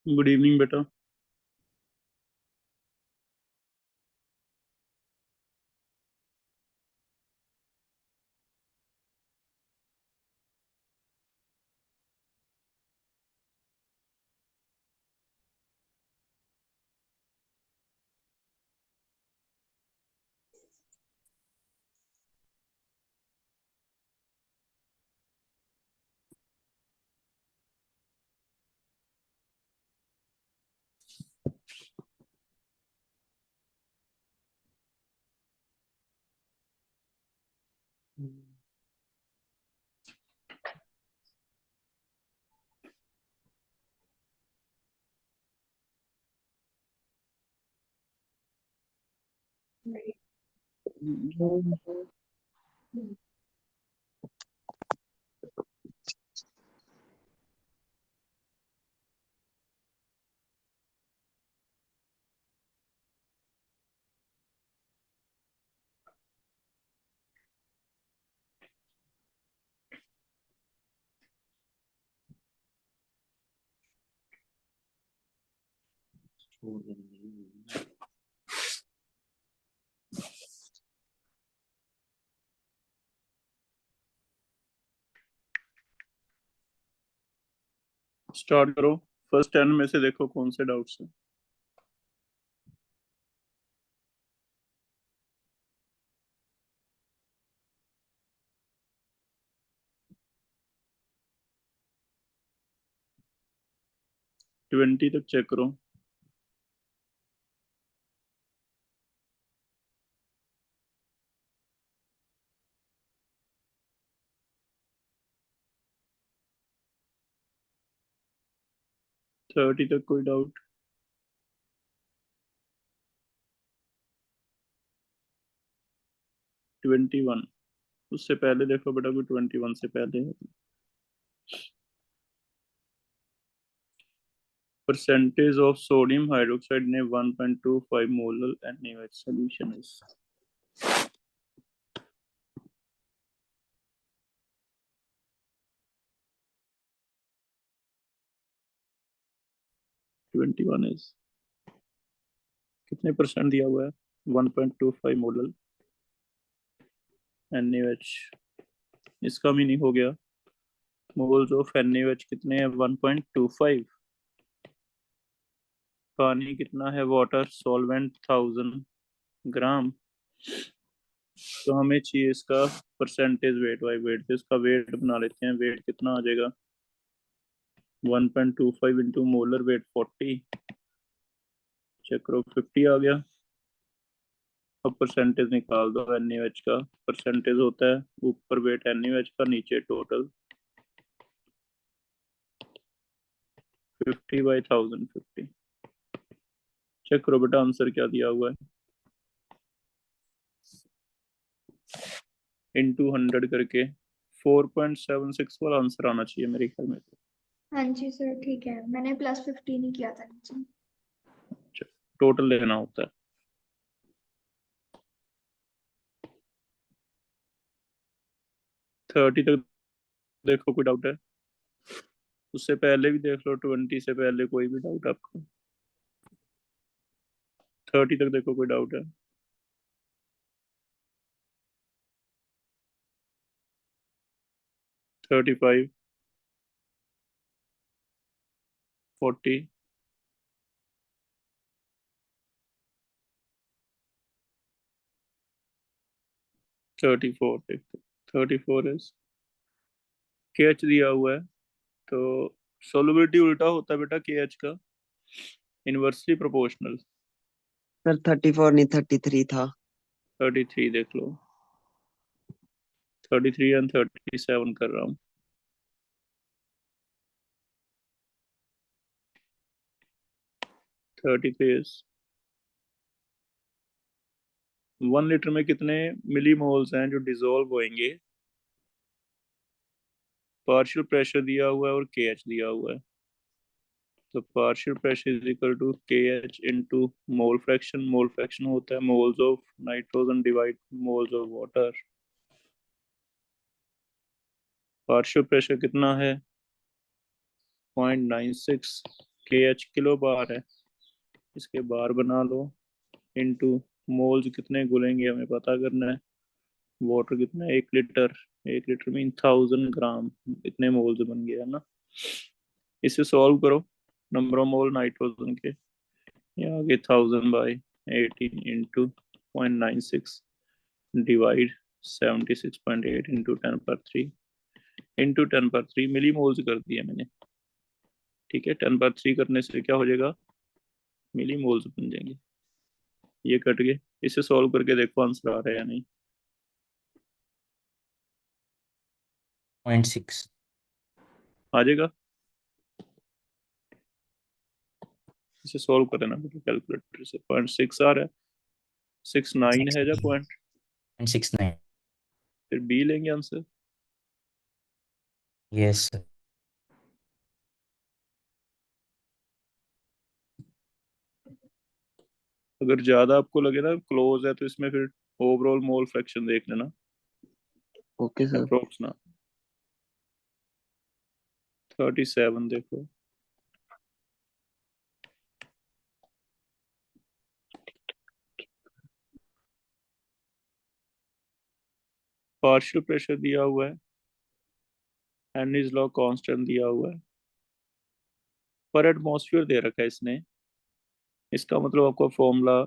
Good evening बेटा। Start करो। First 10 में से देखो कौन से डाउट्स हैं। ट्वेंटी तक चेक करो। थर्टी तक कोई डाउट? 21। उससे पहले देखो बेटा, कोई 21 से पहले है। परसेंटेज ऑफ सोडियम हाइड्रोक्साइड ने 1.25 molar NaOH solution is 21 is कितने परसेंट दिया हुआ है? 1.25 मोलर NaOH। इसका मीनिंग हो गया मोल्स ऑफ NaOH कितने हैं? 1.25। पानी कितना है? वाटर सॉल्वेंट 1000 ग्राम। तो हमें चाहिए इसका परसेंटेज वेट बाई वेट। तो इसका वेट बना लेते हैं। वेट कितना आ जाएगा? 1.25 इंटू मोलर वेट 40। चेक करो, 50 आ गया। अब परसेंटेज निकाल दो NaOH का। परसेंटेज होता है ऊपर वेट NaOH का, नीचे टोटल। 50/1050। चेक करो बेटा आंसर क्या दिया हुआ है। इंटू 100 करके 4.76 वाला आंसर आना चाहिए मेरे ख्याल में। हाँ जी सर, ठीक है। मैंने +15 ही किया था नीचे। टोटल लेना होता है। 30 तक देखो, कोई डाउट है? उससे पहले भी देख लो, 20 से पहले कोई भी डाउट आपको? 30 तक देखो, कोई डाउट है? 35, 40, 34 देखो। 34 इज KH दिया हुआ है। तो सोलबिलिटी उल्टा होता है बेटा KH का, इनवर्सली प्रोपोर्शनल। सर 34 नहीं 33 था। 33 देख लो। 33 एंड 37 कर रहा हूँ। 33 इज 1 लीटर में कितने मिली मोल्स हैं जो डिसॉल्व होंगे? पार्शियल प्रेशर दिया हुआ है और KH दिया हुआ है। तो partial pressure is equal to KH into mole fraction. Mole fraction होता है moles of nitrogen divide moles of water. Partial pressure कितना है? 0.96। के एच किलो बार है, इसके बार बना लो, इनटू मोल्स कितने घुलेंगे हमें पता करना है, वाटर कितना है 1 लीटर, 1 लीटर मीन 1000 ग्राम, इतने मोल्स बन गया है ना। इसे सॉल्व करो, नंबर ऑफ मोल नाइट्रोजन के, ये आगे 1000/18 इंटू 0.96 डिवाइड 76.8 इंटू 10^3 इंटू 10^3 मिली मोल्स कर दिया मैंने। ठीक है, 10^3 करने से क्या हो जाएगा, मिली मोल्स बन जाएंगे। ये कट गए, इसे सॉल्व करके देखो आंसर आ रहा है या नहीं। 0.6। आ जाएगा, इसे सॉल्व कर लेना बेटा कैलकुलेटर से। 0.6 आ रहा है, 69 है जब पॉइंट, 0.69। फिर बी लेंगे आंसर। Yes sir. अगर ज्यादा आपको लगे ना क्लोज है तो इसमें फिर ओवरऑल मोल फ्रैक्शन देख लेना, ओके सर। अप्रोक्स ना। 37 देखो, पार्शियल प्रेशर दिया हुआ है, हेनरीज लॉ कांस्टेंट दिया हुआ है, पर एटमॉस्फेयर दे रखा है इसने। इसका मतलब आपका formula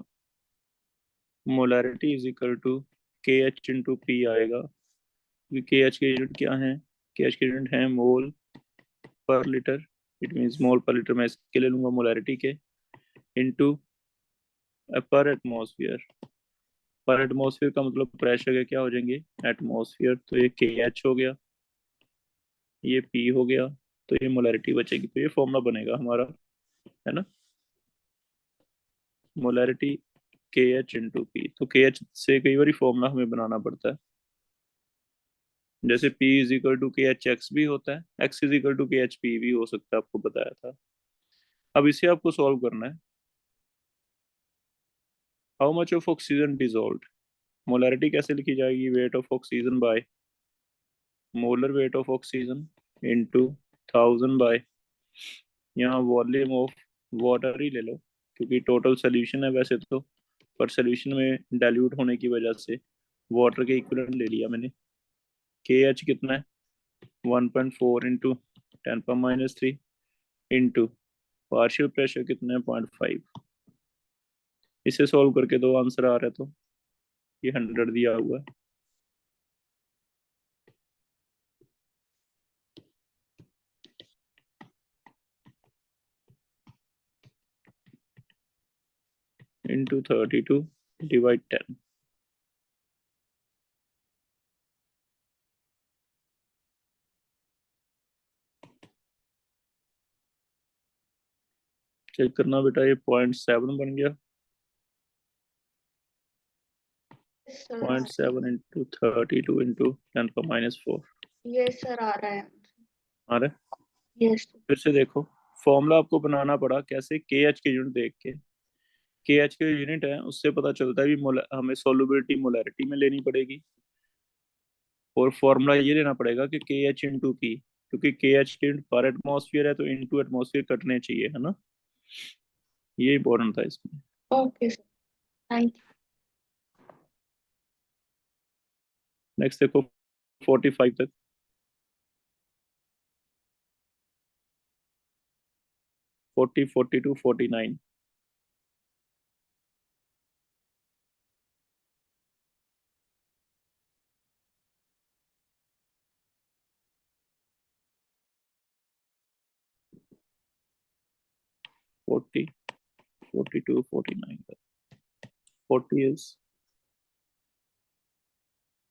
molarity is equal to K H into P आएगा, क्योंकि के एच के यूनिट क्या है, के एच के यूनिट है मोल पर लीटर, इट मीन्स मोल पर लीटर मैं इसके ले लूंगा मोलैरिटी के, इंटू पर एटमॉस्फेयर। पर एटमॉस्फेयर का मतलब प्रेशर के क्या हो जाएंगे, एटमॉस्फेयर, तो ये के एच हो गया, ये पी हो गया, तो ये मोलैरिटी बचेगी, तो ये फॉर्मूला बनेगा हमारा, है ना, मोलैरिटी के एच इंटू पी। तो के एच से कई बार फॉर्मूला हमें बनाना पड़ता है, जैसे P is equal to K H x भी होता है, X is equal to K H P भी हो सकता है, आपको बताया था। अब इसे आपको सॉल्व करना है, how much of oxygen dissolved, molarity कैसे लिखी जाएगी, weight of oxygen by molar weight of oxygen into 1000 by, यहाँ वॉल्यूम ऑफ वाटर ही ले लो, क्योंकि टोटल सोल्यूशन है वैसे तो, पर सोल्यूशन में डाइल्यूट होने की वजह से वाटर के इक्विवेलेंट ले लिया मैंने। के एच कितना है 1.4 इंटू 10⁻³ इंटू पार्शियल प्रेशर कितना है 0.5। इसे सॉल्व करके दो आंसर आ रहा है, तो ये 100 दिया हुआ है। इंटू 32 डिवाइड 10, चेक करना बेटा, ये 0.7 बन गया, सर 0.7 इंटू 32 इंटू 10⁻⁴ ये सर आ रहा है। आ रहा है। यस फिर से देखो, फॉर्मूला आपको बनाना पड़ा कैसे, के एच के यूनिट देख के, के एच के यूनिट है उससे पता चलता है भी हमें सोलुबिलिटी मोलैरिटी में लेनी पड़ेगी, और फॉर्मूला ये लेना पड़ेगा कि के एच इंटू पी, क्योंकि के एच के पर एटमॉस्फेयर है तो इंटू एटमॉस्फेयर कटने चाहिए, है ना, ये इंपॉर्टेंट था इसमें। Okay sir, thank you. Next देखो 45 तक, 40 42 49, फोर्टी 42 49 तक। 40 is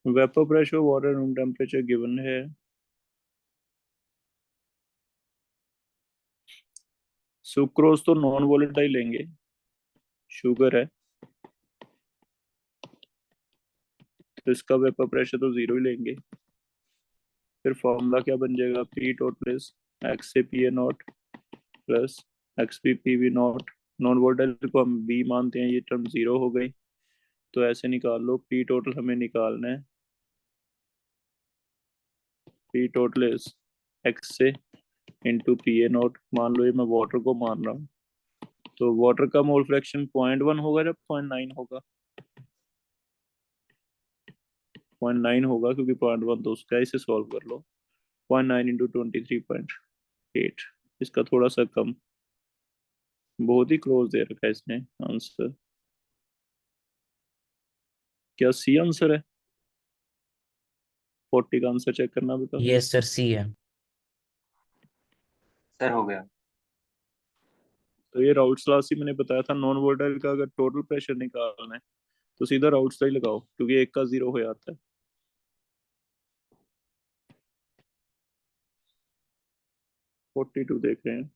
vapour pressure, water room temperature given है, सुक्रोज तो नॉन वोलेटाइल लेंगे, शुगर है तो इसका वेपर प्रेशर तो 0 ही लेंगे। फिर फॉर्मूला क्या बन जाएगा, पी टोटल इज एक्स से P A not plus x P P V not, non volatile को हम बी मानते हैं, ये टर्म 0 हो गई, तो ऐसे निकाल लो, पी टोटल हमें निकालना है, पी टोटल इज एक्स से इंटू पी ए नॉट। मान लो ये मैं वाटर को मान रहा हूँ, तो वाटर का मोल फ्रैक्शन 0.1 होगा जब 0.9 होगा, 0.9 होगा क्योंकि 0.1 तो उसका है, इसे सॉल्व कर लो। 0.9 इंटू 23.8, इसका थोड़ा सा कम, बहुत ही क्लोज दे रखा है इसने आंसर। क्या सी आंसर है? 40 का आंसर चेक करना बेटा। यस सर, सी है। सर हो गया। तो ये राउट्स लॉ ही मैंने बताया था, नॉन वोलेटाइल का अगर टोटल प्रेशर निकालना है तो सीधा राउट्स लॉ ही लगाओ, क्योंकि एक का 0 हो जाता है। 42 देख रहे हैं।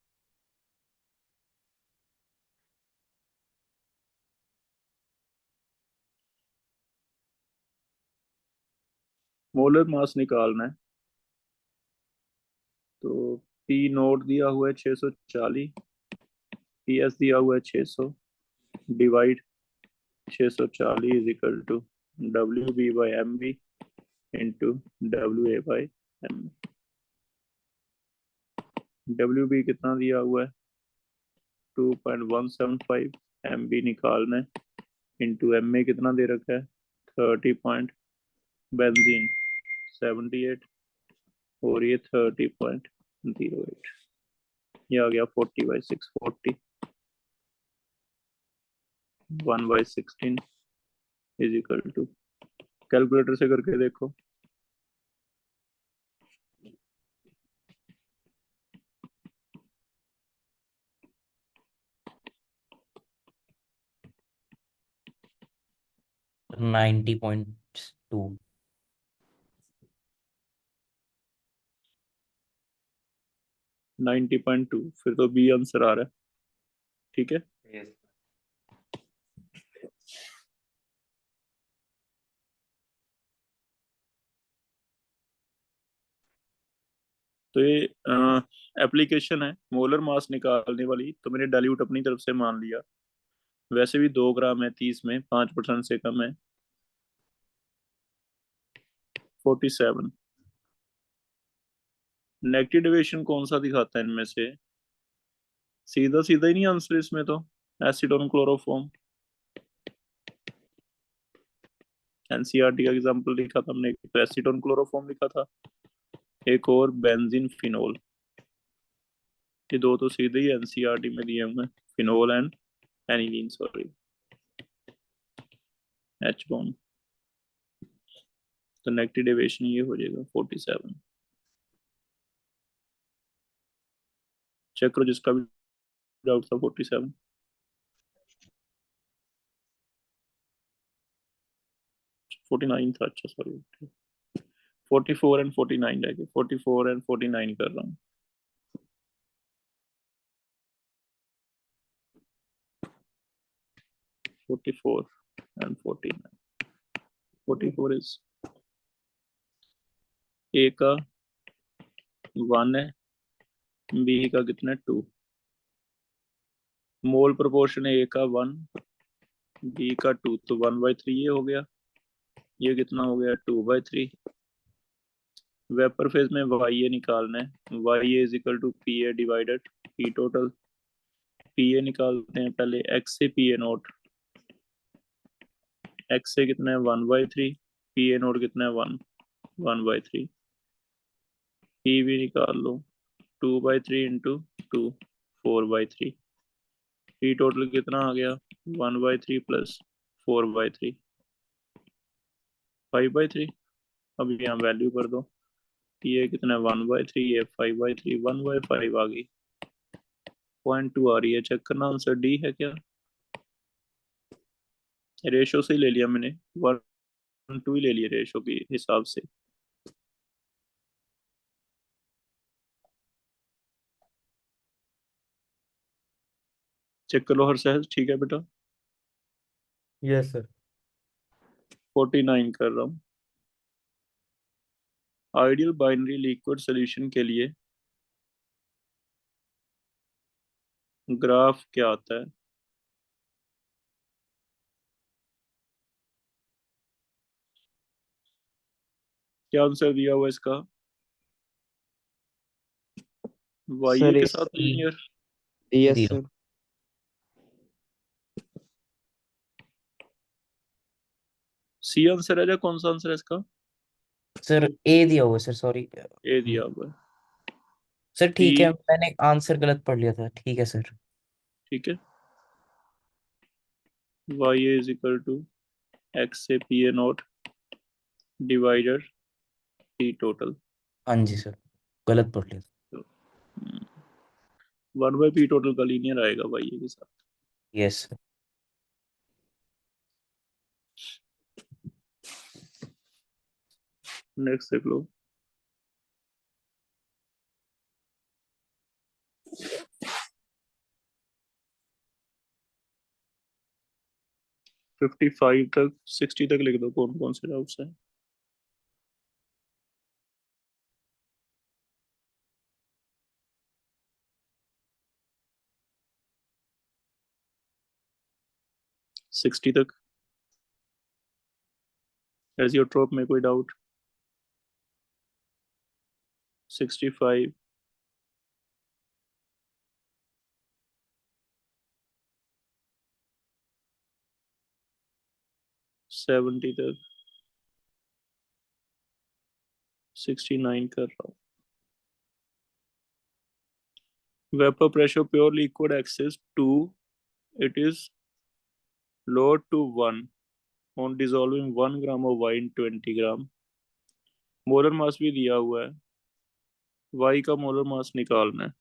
मोलर मास निकालना है, तो पी नोट दिया हुआ है 640, पी एस दिया हुआ है 600, divide 640 is equal to W B by M B into W A by M. W B कितना दिया हुआ है 2.175, एम बी निकालना है, इंटू एम ए कितना दे रखा है 30 पॉइंट, बेंजीन 78, और ये 30.08, ये आ गया 40/6, 40 1/16 इज इक्वल टू, कैलकुलेटर से करके देखो। सर 90.2। 90.2, फिर तो बी आंसर आ रहा है। ठीक है, यस। तो ये एप्लीकेशन है मोलर मास निकालने वाली, तो मैंने डाइल्यूट अपनी तरफ से मान लिया। वैसे भी 2 ग्राम है 30 में, 5% से कम है, 47। नेगेटिव डेविएशन कौन सा दिखाता है इनमें से? सीधा सीधा ही नहीं आंसर इसमें तो, एसीटोन क्लोरोफॉर्म। एनसीईआरटी का एग्जांपल लिखा था हमने, एक तो एसीटोन क्लोरोफॉर्म लिखा था, एक और बेंजीन फिनोल। ये दो तो सीधे ही एनसीईआरटी में दिए हुए हैं, phenol and aniline, sorry, H bond. तो नेगेटिव डेविएशन ये हो जाएगा 47। चेक करो जिसका भी डाउट था 47। 49 था, अच्छा सॉरी, 44 एंड 49 रह गए, 44 एंड 49 कर रहा हूँ। 44 एंड 49, 44 इज, ए का 1 है, बी का कितना है 2, मोल प्रोपोर्शन है ए का 1, बी का 2, तो 1/3 ये हो गया, ये कितना हो गया 2/3। वेपर फेज में वाई ए निकालना है, Y A is equal to P A divided P total. P A निकालते हैं पहले, एक्स से पी ए नोट, एक्स से कितना है 1/3, पी ए नोट कितना है 1/3। पी भी निकाल लो, 2/3 इंटू 2, 4/3। पी टोटल कितना आ गया 1/3 प्लस 4/3, 5/3। अब यहाँ वैल्यू कर दो, ये कितना है 1/3, ये 5/3, 1/5 आ गई, 0.2 आ रही है। चेक करना आंसर डी है क्या? रेशो से ही ले लिया मैंने, 1:2 ही ले लिया रेशो के हिसाब से। चेक कर लो हर सहज, ठीक है बेटा। Yes sir. 49 कर रहा हूँ। आइडियल बाइनरी लिक्विड सॉल्यूशन के लिए ग्राफ क्या आता है? क्या आंसर दिया हुआ इसका? वाई सर के साथ linear, yes Zero. Sir. C answer है या कौन सा आंसर है इसका? सर ए दिया हुआ है सर, सॉरी। ए दिया हुआ है, सर ठीक है, सी, मैंने आंसर गलत पढ़ लिया था, ठीक है सर। ठीक है। Y is equal to X से P A not divided P total. हाँ जी सर, गलत पढ़ लिया था। 1/p टोटल का लीनियर आएगा वाई के साथ। Yes sir. नेक्स्ट देख लो। फिफ्टी फाइव तक 60 तक लिख दो, कौन कौन से डाउट्स हैं। सिक्सटी तक एज योर ड्रॉप में कोई डाउट? 65, 70 तक, 69 कर रहा हूँ। Vapour pressure pure liquid excess to, it is lowered to 1 on dissolving 1 gram of wine 20 gram. Molar mass भी दिया हुआ है, वाई का मोलर मास निकालना है।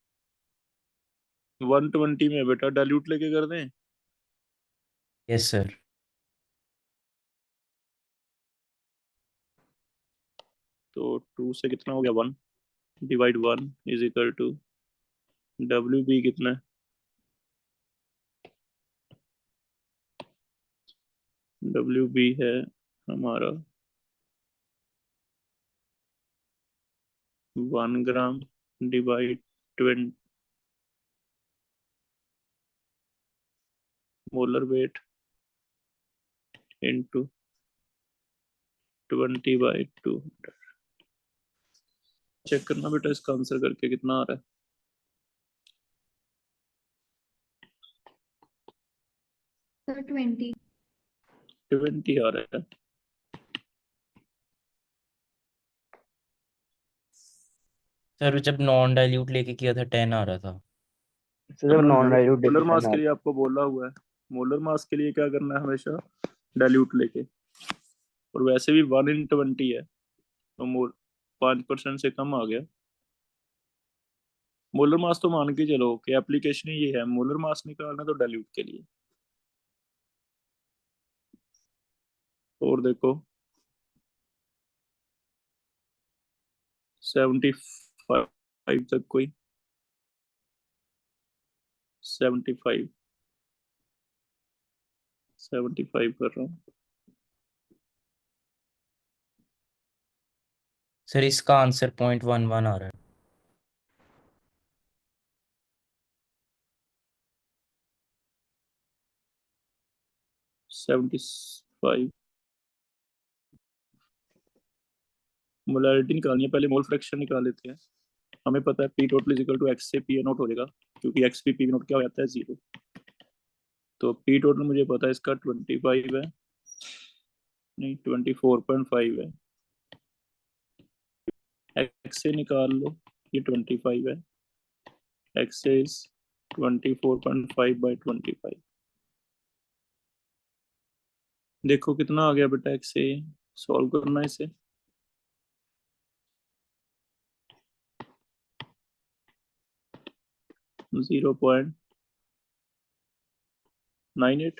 120 में बेटा डाइल्यूट लेके कर दें, यस सर। तो 2 से कितना हो गया 1, divide 1 is equal to W B कितना है, डब्ल्यू बी है हमारा 1 gram divide 20 molar weight into 20/200। Check करना बेटा इसका आंसर करके कितना आ रहा है। सर 20। 20 आ रहा है। सर जब नॉन डाइल्यूट लेके किया था 10 आ रहा था। Sir non dilute molar mass difficult के लिए आपको बोला हुआ है, मोलर मास के लिए क्या करना है हमेशा, डाइल्यूट लेके। और वैसे भी 1/20 है, तो मोल 5% से कम आ गया। मोलर मास तो मान के चलो कि एप्लीकेशन ही ये है, मोलर मास निकालना तो डाइल्यूट के लिए। और देखो 75 तक कोई, 75 कर रहा हूँ। सर इसका आंसर 0.11 आ रहा है। 75 मोलैरिटी निकालनी है, पहले मोल फ्रैक्शन निकाल लेते हैं। हमें पता है P total is equal to X से पी नोट हो जाएगा, क्योंकि एक्स पी नोट क्या हो जाता है 0। तो पी टोटल मुझे पता है इसका 25 है, नहीं 24.5 है। एक्स से निकाल लो, ये 25 है, एक्स इज 24.5/25। देखो कितना आ गया बेटा एक्स से, सॉल्व करना है इसे। 0.98,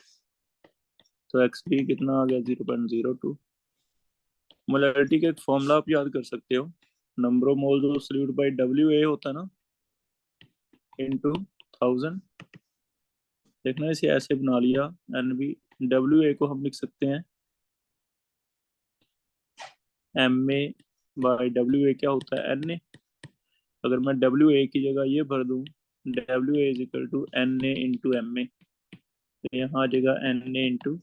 तो एक्स भी कितना आ गया 0.02। मोलैरिटी का एक फॉर्मूला आप याद कर सकते हो, number of moles of solute by W A होता है ना, इनटू 1000। देखना इसे ऐसे बना लिया, एन बी, डब्ल्यू ए को हम लिख सकते हैं M A by W A क्या होता है एन ए। अगर मैं डब्ल्यू ए की जगह ये भर दूं, W A is equal to N A into M A, तो यहाँ आ जाएगा N A into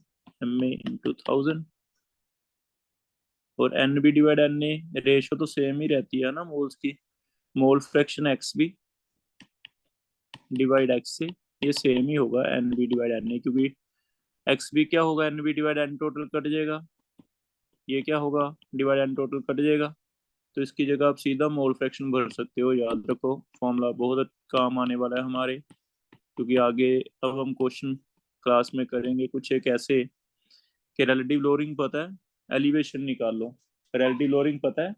M A into 1000। और N B divide N A, ratio तो सेम ही रहती है ना मोल्स की, mole fraction X B. Divide X से, ये सेम ही होगा N B divide N A, क्योंकि एक्स भी क्या होगा, N B divide N total cut जाएगा, ये क्या होगा, डिवाइड एन टोटल कट जाएगा। तो इसकी जगह आप सीधा मोल फ्रैक्शन भर सकते हो। याद रखो फॉर्मूला बहुत काम आने वाला है हमारे, क्योंकि आगे अब हम क्वेश्चन क्लास में करेंगे कुछ एक ऐसे कि रिलेटिव लोअरिंग पता है, एलिवेशन निकाल लो, रिलेटिव लोअरिंग पता है,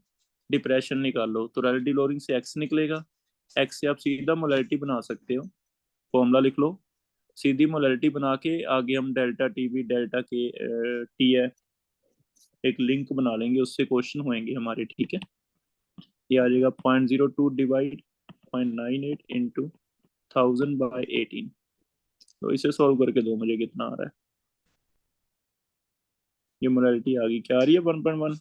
डिप्रेशन निकाल लो। तो रिलेटिव लोअरिंग से एक्स निकलेगा, एक्स से आप सीधा मोलैरिटी बना सकते हो, फॉर्मूला लिख लो, सीधी मोलैरिटी बना के आगे हम डेल्टा टी बी डेल्टा के टी है एक लिंक बना लेंगे, उससे क्वेश्चन होंगे हमारे, ठीक है। ये आ जाएगा 0.02 डिवाइड 0.98 इंटू 1000/18। तो इसे सॉल्व करके दो मुझे कितना आ रहा है। ये मोलैरिटी आ गई, क्या आ रही है, 1.1।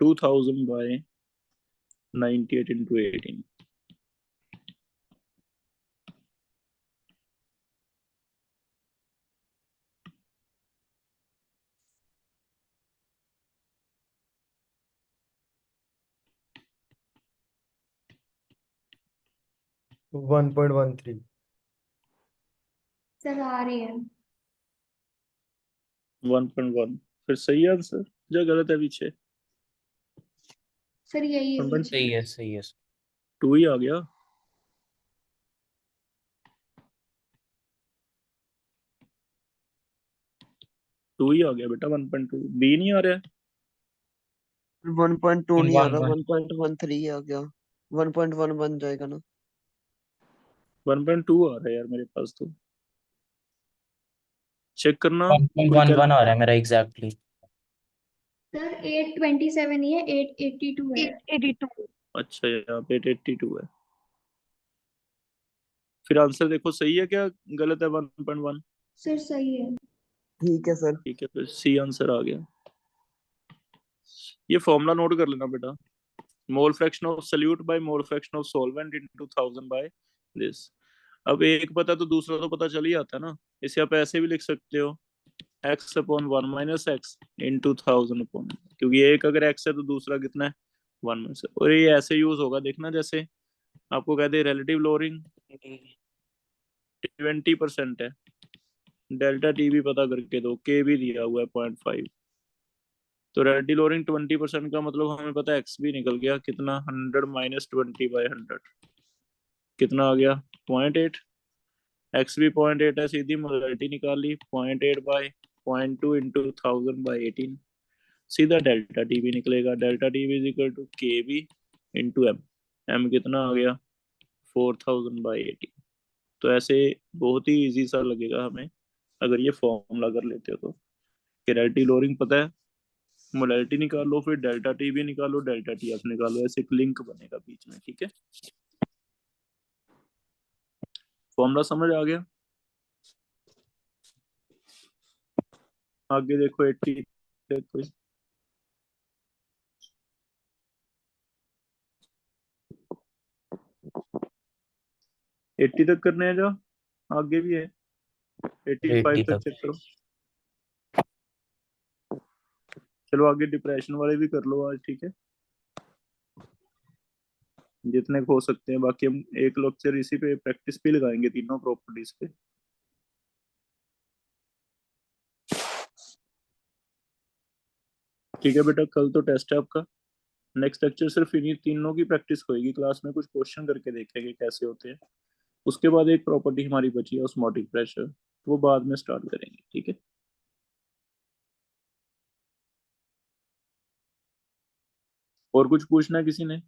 2000/98 इंटू 18। तो 1.13। सर आ रही है। 1.1 फिर सही है आंसर या गलत है पीछे? सर यही है 1.2 पीछे। सही है। ही आ गया। टू ही आ गया बेटा, 1.2 बी नहीं आ रहा है। 1.2 नहीं आ वन रहा, वन 1.13 आ गया। 1.1 बन जाएगा ना। 1.2 आ रहा है यार मेरे पास, तो चेक करना। वन पॉइंट कोई वन कैल वन आ रहा है मेरा एग्जैक्टली। सर 827 ही है, 882 है। 82। अच्छा यहाँ पे 82 है। फिर आंसर देखो सही है क्या गलत है, 1.1। सर सही है। ठीक है सर। ठीक है, तो सी आंसर आ गया। ये फॉर्मूला नोट कर लेना बेटा, mole fraction of solute by mole fraction of solvent into 1000 by this. अब एक पता तो दूसरा तो पता चल ही आता है ना। इसे आप ऐसे भी लिख सकते हो, x/1 माइनस एक्स इंटू 1000 क्योंकि एक अगर x है तो दूसरा कितना है, 1 - और ये ऐसे यूज होगा देखना, जैसे आपको कहते हैं रिलेटिव लोअरिंग 20% है, डेल्टा टी भी पता करके दो, के भी दिया हुआ है 0.5। तो रिलेटिव लोअरिंग 20% का मतलब हमें पता है एक्स भी निकल गया, कितना, 100 - 20/100 कितना आ गया, 0.8। एक्स भी 0.8 है, सीधी मोलैरिटी निकाल ली, 0.8/0.2 इंटू 1000/18। सीधा डेल्टा टी भी निकलेगा, डेल्टा टी भी इक्वल टू के बी इंटू एम। एम कितना आ गया, 4000/18। तो ऐसे बहुत ही इजी सा लगेगा हमें अगर ये फॉर्मूला कर लेते हो तो, कि रिलेटिव लोअरिंग पता है, मोलैरिटी निकालो, फिर डेल्टा टी भी निकालो, डेल्टा टी एफ निकालो, ऐसे एक लिंक बनेगा बीच में, ठीक है। फॉर्मूला समझ आ गया। आगे देखो 80 देखो, 80 तक करने हैं जो, आगे भी है 85 80 तक तक। चेक करो। चलो आगे डिप्रेशन वाले भी कर लो आज, ठीक है, जितने हो सकते हैं। बाकी हम एक लेक्चर इसी पे प्रैक्टिस भी लगाएंगे, तीनों प्रॉपर्टीज पे। ठीक है बेटा, कल तो टेस्ट है आपका, नेक्स्ट लेक्चर सिर्फ इन्हीं तीनों की प्रैक्टिस होगी क्लास में, कुछ क्वेश्चन करके देखेंगे कैसे होते हैं। उसके बाद एक प्रॉपर्टी हमारी बची है ऑस्मोटिक प्रेशर, वो बाद में स्टार्ट करेंगे, ठीक है। और कुछ पूछना है किसी ने?